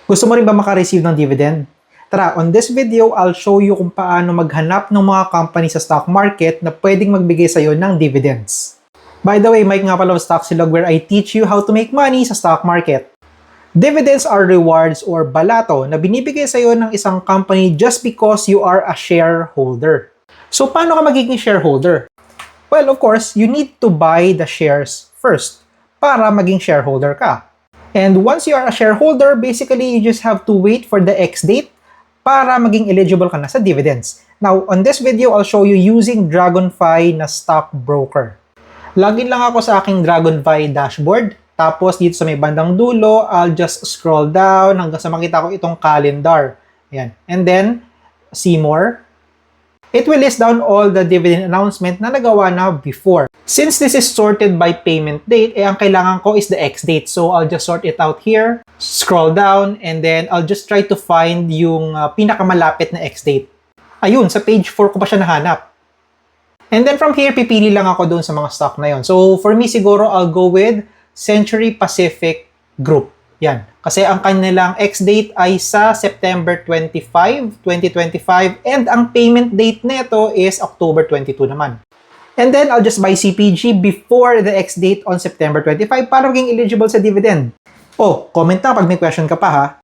Gusto mo rin ba makareceive ng dividend? Tara, on this video, I'll show you kung paano maghanap ng mga company sa stock market na pwedeng magbigay sa'yo ng dividends. By the way, Mike nga pala of Stocksilog, where I teach you how to make money sa stock market. Dividends are rewards or balato na binibigay sa'yo ng isang company just because you are a shareholder. So, paano ka magiging shareholder? Well, of course, you need to buy the shares first para maging shareholder ka. And once you are a shareholder, basically, you just have to wait for the X date para maging eligible ka na sa dividends. Now, on this video, I'll show you using Dragonfy na stockbroker. Login lang ako sa aking Dragonfy dashboard. Tapos, dito sa may bandang dulo, I'll just scroll down hanggang sa makita ko itong calendar. Ayan. And then, see more. It will list down all the dividend announcement na nagawa na before. Since this is sorted by payment date, ang kailangan ko is the X date. So, I'll just sort it out here, scroll down, and then I'll just try to find yung pinakamalapit na X date. Ayun, sa page 4 ko pa siya nahanap. And then from here, pipili lang ako doon sa mga stock na yon. So, for me siguro, I'll go with Century Pacific Group. Yan. Kasi ang kanilang X date ay sa September 25, 2025, and ang payment date nito is October 22 naman. And then, I'll just buy CPG before the X date on September 25 para maging eligible sa dividend. Oh, comment na pag may question ka pa ha.